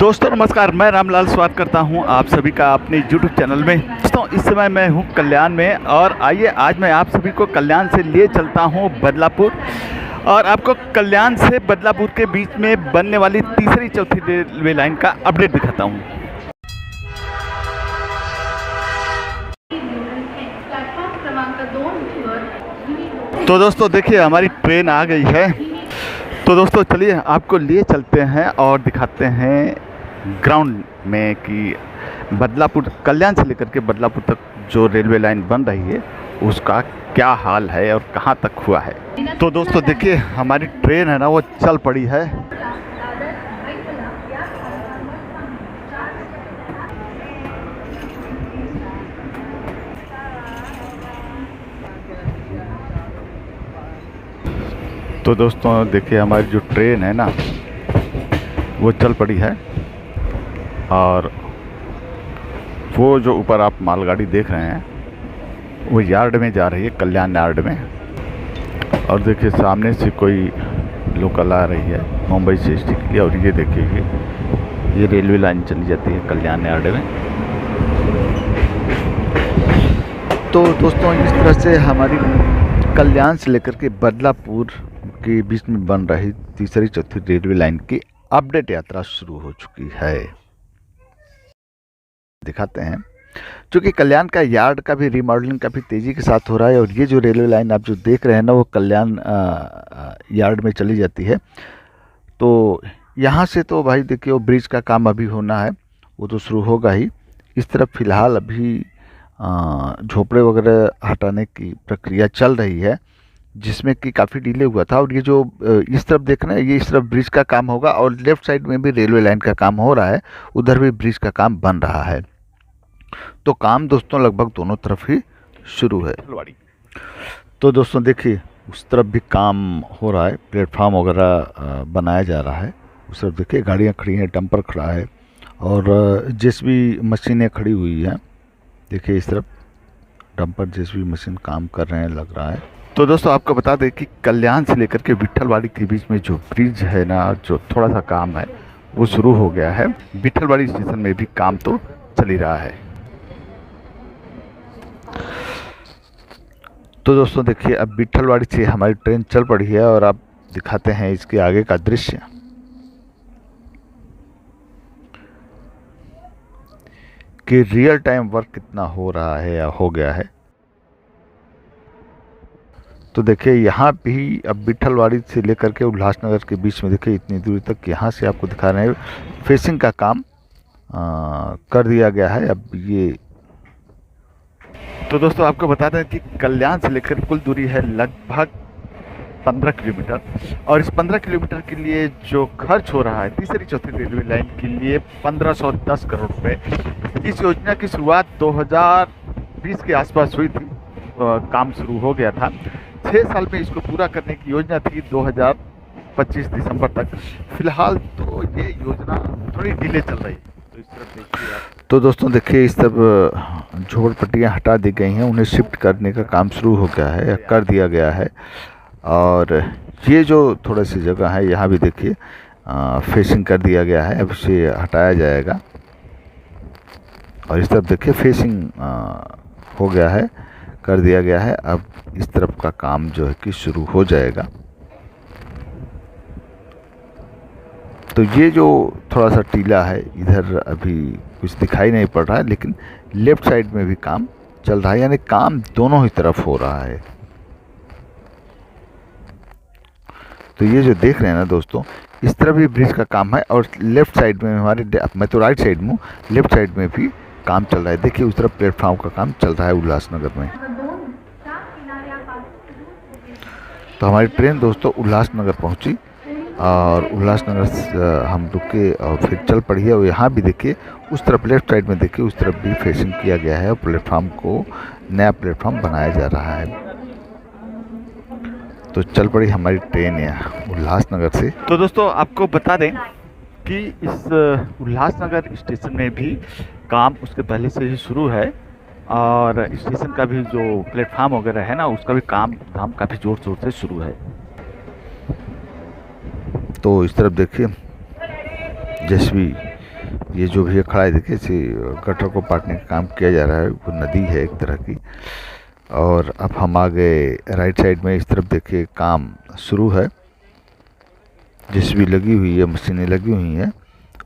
दोस्तों नमस्कार, मैं रामलाल स्वागत करता हूं आप सभी का अपने YouTube चैनल में। दोस्तों इस समय मैं हूं कल्याण में और आइए आज मैं आप सभी को कल्याण से लिए चलता हूं बदलापुर और आपको कल्याण से बदलापुर के बीच में बनने वाली तीसरी चौथी रेलवे लाइन का अपडेट दिखाता हूं। तो दोस्तों देखिए हमारी ट्रेन आ गई है। तो दोस्तों चलिए आपको लिए चलते हैं और दिखाते हैं ग्राउंड में कि बदलापुर कल्याण से लेकर के बदलापुर तक जो रेलवे लाइन बन रही है उसका क्या हाल है और कहां तक हुआ है। तो दोस्तों देखिए हमारी ट्रेन है ना वो चल पड़ी है। तो दोस्तों देखिए हमारी जो ट्रेन है ना वो चल पड़ी है और वो जो ऊपर आप मालगाड़ी देख रहे हैं वो यार्ड में जा रही है, कल्याण यार्ड में। और देखिए सामने से कोई लोकल आ रही है मुंबई से एसटी के लिए और ये देखिए ये रेलवे लाइन चली जाती है कल्याण यार्ड में। तो दोस्तों इस तरह से हमारी कल्याण से लेकर के बदलापुर के बीच में बन रही तीसरी चौथी रेलवे लाइन की अपडेट यात्रा शुरू हो चुकी है। दिखाते हैं क्योंकि कल्याण का यार्ड का भी रिमॉडलिंग काफ़ी तेज़ी के साथ हो रहा है और ये जो रेलवे लाइन आप जो देख रहे हैं ना वो कल्याण यार्ड में चली जाती है। तो यहाँ से तो भाई देखिए वो ब्रिज का काम अभी होना है, वो तो शुरू होगा ही। इस तरफ फ़िलहाल अभी झोपड़े वगैरह हटाने की प्रक्रिया चल रही है जिसमें कि काफ़ी डिले हुआ था। और ये जो इस तरफ देख रहे हैं ये इस तरफ ब्रिज का काम होगा और लेफ़्ट साइड में भी रेलवे लाइन का काम हो रहा है, उधर भी ब्रिज का काम बन रहा है। तो काम दोस्तों लगभग दोनों तरफ ही शुरू है। तो दोस्तों देखिए उस तरफ भी काम हो रहा है, प्लेटफार्म वगैरह बनाया जा रहा है। उस तरफ देखिए गाड़ियाँ खड़ी हैं, डंपर खड़ा है और जेसीबी मशीनें खड़ी हुई हैं। देखिए इस तरफ डंपर जेसीबी मशीन काम कर रहे हैं लग रहा है। तो दोस्तों आपको बता दें कि कल्याण से लेकर के विट्ठलवाड़ी के बीच में जो ब्रिज है ना, जो थोड़ा सा काम है वो शुरू हो गया है। विट्ठलवाड़ी स्टेशन में भी काम तो चल ही रहा है। तो दोस्तों देखिए अब विट्ठलवाड़ी से हमारी ट्रेन चल पड़ी है और आप दिखाते हैं इसके आगे का दृश्य कि रियल टाइम वर्क कितना हो रहा है या हो गया है। तो देखिए यहाँ भी अब विट्ठलवाड़ी से लेकर के उल्लासनगर के बीच में देखिए इतनी दूरी तक यहाँ से आपको दिखा रहे हैं फेसिंग का काम कर दिया गया है। अब ये तो दोस्तों आपको बता दें कि कल्याण से लेकर कुल दूरी है लगभग 15 किलोमीटर और इस 15 किलोमीटर के लिए जो खर्च हो रहा है तीसरी चौथी रेलवे लाइन के लिए 1510 करोड़ रुपए। इस योजना की शुरुआत 2020 के आसपास हुई थी, काम शुरू हो गया था। 6 साल में इसको पूरा करने की योजना थी 2025 दिसंबर तक। फिलहाल तो ये योजना थोड़ी डिले चल रही है। तो इस तरफ देखिए आप। तो दोस्तों देखिए इस तरफ झोपड़पट्टियाँ हटा दी गई हैं, उन्हें शिफ्ट करने का काम शुरू हो गया है, कर दिया गया है। और ये जो थोड़ी सी जगह है यहाँ भी देखिए फेसिंग कर दिया गया है, अब इसे हटाया जाएगा। और इस तरफ देखिए फेसिंग हो गया है, कर दिया गया है। अब इस तरफ का काम जो है कि शुरू हो जाएगा। तो ये जो थोड़ा सा टीला है इधर अभी कुछ दिखाई नहीं पड़ रहा है, लेकिन लेफ्ट साइड में भी काम चल रहा है, यानी काम दोनों ही तरफ हो रहा है। तो ये जो देख रहे हैं ना दोस्तों इस तरफ भी ब्रिज का काम है और लेफ्ट साइड में हमारे, मैं तो राइट साइड में हूँ, लेफ्ट साइड में भी काम चल रहा है। देखिए उस तरफ प्लेटफॉर्म का काम चल रहा है उल्लासनगर में। तो हमारी ट्रेन दोस्तों उल्लासनगर पहुंची और उल्लासनगर से हम रुके और फिर चल पड़ी है। और यहाँ भी देखिए उस तरफ लेफ्ट साइड में देखिए उस तरफ भी फेसिंग किया गया है और प्लेटफॉर्म को नया प्लेटफॉर्म बनाया जा रहा है। तो चल पड़ी हमारी ट्रेन यहाँ उल्लासनगर से। तो दोस्तों आपको बता दें कि इस उल्लासनगर स्टेशन में भी काम उसके पहले से ही शुरू है और स्टेशन का भी जो प्लेटफॉर्म वगैरह है ना उसका भी काम काफ़ी ज़ोर शोर से शुरू है। तो इस तरफ देखिए जेसीबी ये जो भी खड़ा है देखिए, इसे गटर को पाटने का काम किया जा रहा है। वो नदी है एक तरह की। और अब हम आ गए राइट साइड में, इस तरफ देखिए काम शुरू है, जेसीबी लगी हुई है, मशीनें लगी हुई हैं।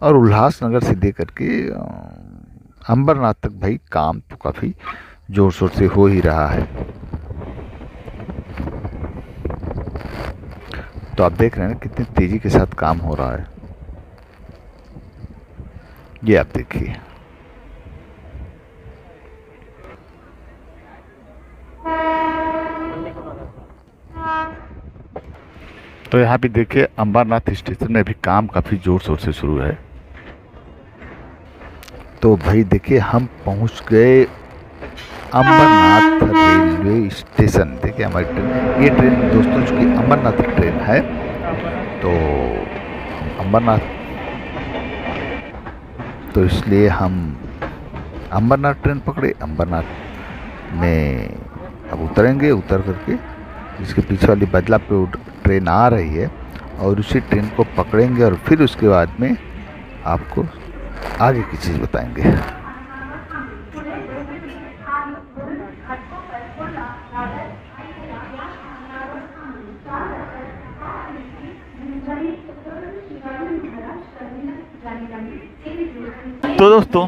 और उल्लासनगर से लेकर के अंबरनाथ तक भाई काम तो काफ़ी जोर शोर से हो ही रहा है। तो आप देख रहे हैं ना कितनी तेजी के साथ काम हो रहा है। ये आप देखिए। तो यहाँ भी देखिए अंबरनाथ स्टेशन में भी काम काफ़ी ज़ोर शोर से शुरू है। तो भाई देखिए हम पहुँच गए अंबरनाथ रेलवे स्टेशन। देखिए हमारी ट्रेन, ये ट्रेन दोस्तों चूँकि अंबरनाथ की ट्रेन है, तो अंबरनाथ, तो इसलिए हम अंबरनाथ ट्रेन पकड़े। अंबरनाथ में अब उतरेंगे, उतर करके इसके पीछे वाली बदलापुर ट्रेन आ रही है और उसी ट्रेन को पकड़ेंगे और फिर उसके बाद में आपको आगे की चीज़ बताएंगे। तो दोस्तों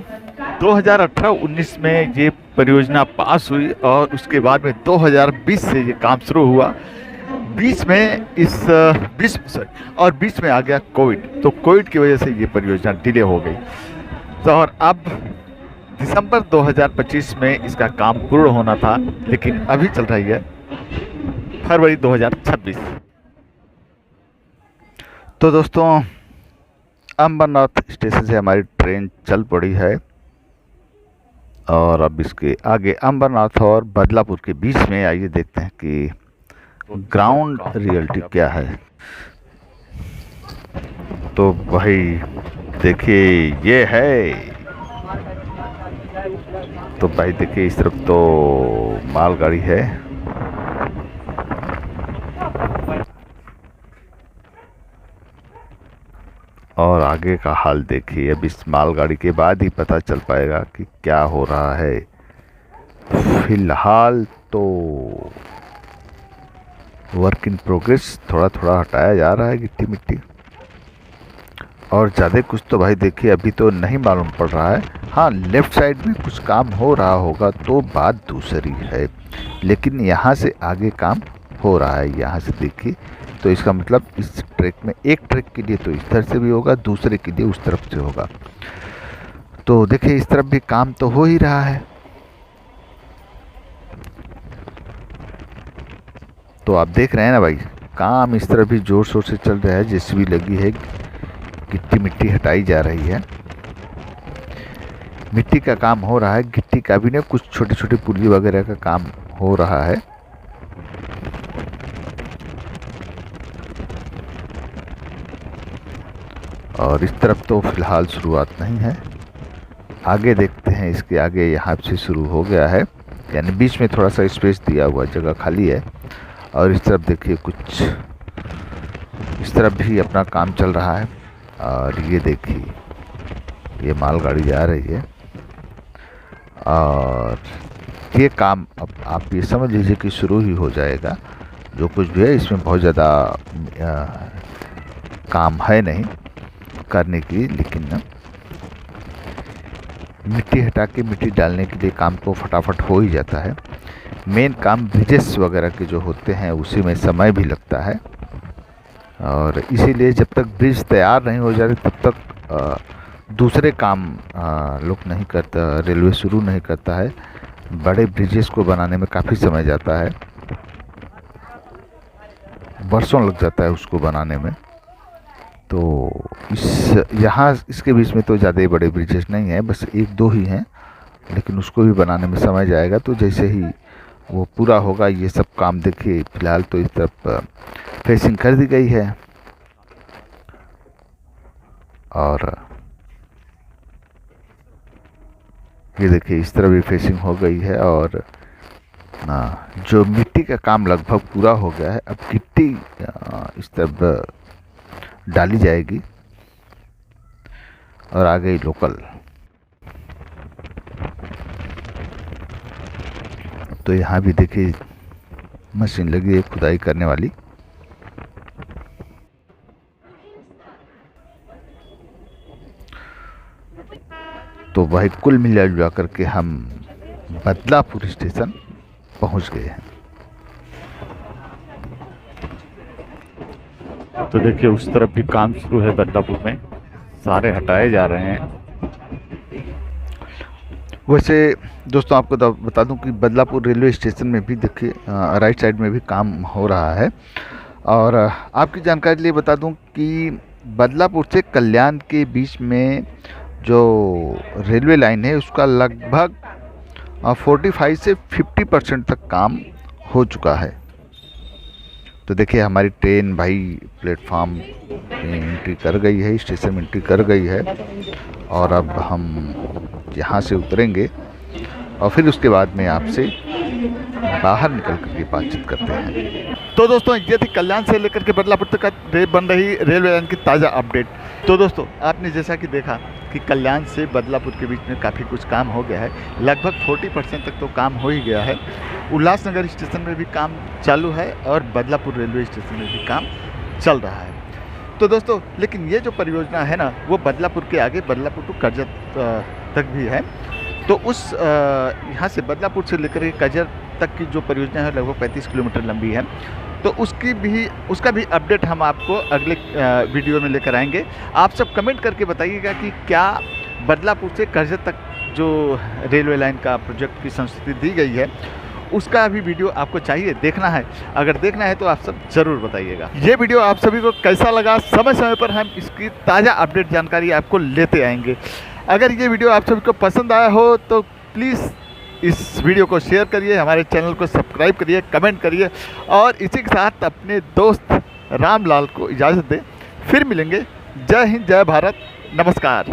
2018-19 में ये परियोजना पास हुई और उसके बाद में 2020 से ये काम शुरू हुआ। बीच में बीच में आ गया कोविड। तो कोविड की वजह से ये परियोजना डिले हो गई। तो और अब दिसंबर 2025 में इसका काम पूर्ण होना था, लेकिन अभी चल रही है फरवरी 2026। तो दोस्तों अंबरनाथ स्टेशन से हमारी ट्रेन चल पड़ी है और अब इसके आगे अंबरनाथ और बदलापुर के बीच में आइए देखते हैं कि ग्राउंड रियलिटी क्या है। तो भाई देखिए ये है। तो भाई देखिए इस तरफ तो मालगाड़ी है और आगे का हाल देखिए। अब इस मालगाड़ी के बाद ही पता चल पाएगा कि क्या हो रहा है। फिलहाल तो वर्क इन प्रोग्रेस, थोड़ा थोड़ा हटाया जा रहा है गिट्टी मिट्टी, और ज़्यादा कुछ तो भाई देखिए अभी तो नहीं मालूम पड़ रहा है। हाँ, लेफ़्ट साइड में कुछ काम हो रहा होगा तो बात दूसरी है, लेकिन यहाँ से आगे काम हो रहा है। यहाँ से देखिए तो इसका मतलब इस ट्रैक में, एक ट्रैक के लिए तो इस तरफ से भी होगा, दूसरे के लिए उस तरफ से होगा। तो देखिए इस तरफ भी काम तो हो ही रहा है। तो आप देख रहे हैं ना भाई, काम इस तरफ भी जोर शोर से चल रहा है। जेसीबी लगी है, गिट्टी मिट्टी हटाई जा रही है, मिट्टी का काम हो रहा है, गिट्टी का भी नहीं, कुछ छोटे छोटे पुली वगैरह का काम हो रहा है। और इस तरफ तो फिलहाल शुरुआत नहीं है, आगे देखते हैं। इसके आगे यहाँ से शुरू हो गया है, यानी बीच में थोड़ा सा स्पेस दिया हुआ, जगह खाली है। और इस तरफ देखिए कुछ इस तरफ भी अपना काम चल रहा है। और ये देखिए ये मालगाड़ी जा रही है और ये काम अब आप ये समझ लीजिए कि शुरू ही हो जाएगा। जो कुछ भी है इसमें बहुत ज़्यादा काम है नहीं करने की, लेकिन ना मिट्टी हटा के मिट्टी डालने के लिए काम तो फटाफट हो ही जाता है। मेन काम ब्रिजेस वगैरह के जो होते हैं उसी में समय भी लगता है, और इसीलिए जब तक ब्रिज तैयार नहीं हो जाते तब तक दूसरे काम लोग नहीं करता, रेलवे शुरू नहीं करता है। बड़े ब्रिजेस को बनाने में काफ़ी समय जाता है, बरसों लग जाता है उसको बनाने में। तो यहाँ इसके बीच में तो ज़्यादा बड़े ब्रिजेस नहीं है, बस एक दो ही हैं, लेकिन उसको भी बनाने में समय जाएगा। तो जैसे ही वो पूरा होगा ये सब काम देखिए। फिलहाल तो इस तरफ फेसिंग कर दी गई है और ये देखिए इस तरह भी फेसिंग हो गई है। और जो मिट्टी का काम लगभग पूरा हो गया है, अब गिट्टी इस तरफ डाली जाएगी और आ गई लोकल। तो यहाँ भी देखिए मशीन लगी है खुदाई करने वाली। तो भाई कुल मिला जुला करके हम बदलापुर स्टेशन पहुंच गए हैं। तो देखिए उस तरफ भी काम शुरू है बदलापुर में, सारे हटाए जा रहे हैं। वैसे दोस्तों आपको बता दूं कि बदलापुर रेलवे स्टेशन में भी देखिए राइट साइड में भी काम हो रहा है। और आपकी जानकारी के लिए बता दूं कि बदलापुर से कल्याण के बीच में जो रेलवे लाइन है उसका लगभग 45 से 50% तक काम हो चुका है। तो देखिए हमारी ट्रेन भाई प्लेटफार्म में एंट्री कर गई है, स्टेशन में एंट्री कर गई है। और अब हम यहाँ से उतरेंगे और फिर उसके बाद में आपसे बाहर निकल करके बातचीत करते हैं। तो दोस्तों ये थी कल्याण से लेकर के बदलापुर तक बन रही रेलवे लाइन की ताज़ा अपडेट। तो दोस्तों आपने जैसा कि देखा कि कल्याण से बदलापुर के बीच में काफ़ी कुछ काम हो गया है, लगभग 40% तक तो काम हो ही गया है। उल्लासनगर स्टेशन में भी काम चालू है और बदलापुर रेलवे स्टेशन में भी काम चल रहा है। तो दोस्तों लेकिन ये जो परियोजना है ना वो बदलापुर के आगे बदलापुर टू करजत तक भी है। तो उस यहाँ से बदलापुर से लेकर के करजत तक की जो परियोजना है लगभग 35 किलोमीटर लंबी है। तो उसका भी अपडेट हम आपको अगले वीडियो में लेकर आएंगे। आप सब कमेंट करके बताइएगा कि क्या बदलापुर से करजत तक जो रेलवे लाइन का प्रोजेक्ट की संस्तुति दी गई है उसका भी वीडियो आपको चाहिए, देखना है। अगर देखना है तो आप सब ज़रूर बताइएगा। ये वीडियो आप सभी को कैसा लगा, समय समय पर हम इसकी ताज़ा अपडेट जानकारी आपको लेते आएंगे। अगर ये वीडियो आप सभी को पसंद आया हो तो प्लीज़ इस वीडियो को शेयर करिए, हमारे चैनल को सब्सक्राइब करिए, कमेंट करिए और इसी के साथ अपने दोस्त रामलाल को इजाज़त दें। फिर मिलेंगे। जय हिंद, जय भारत, नमस्कार।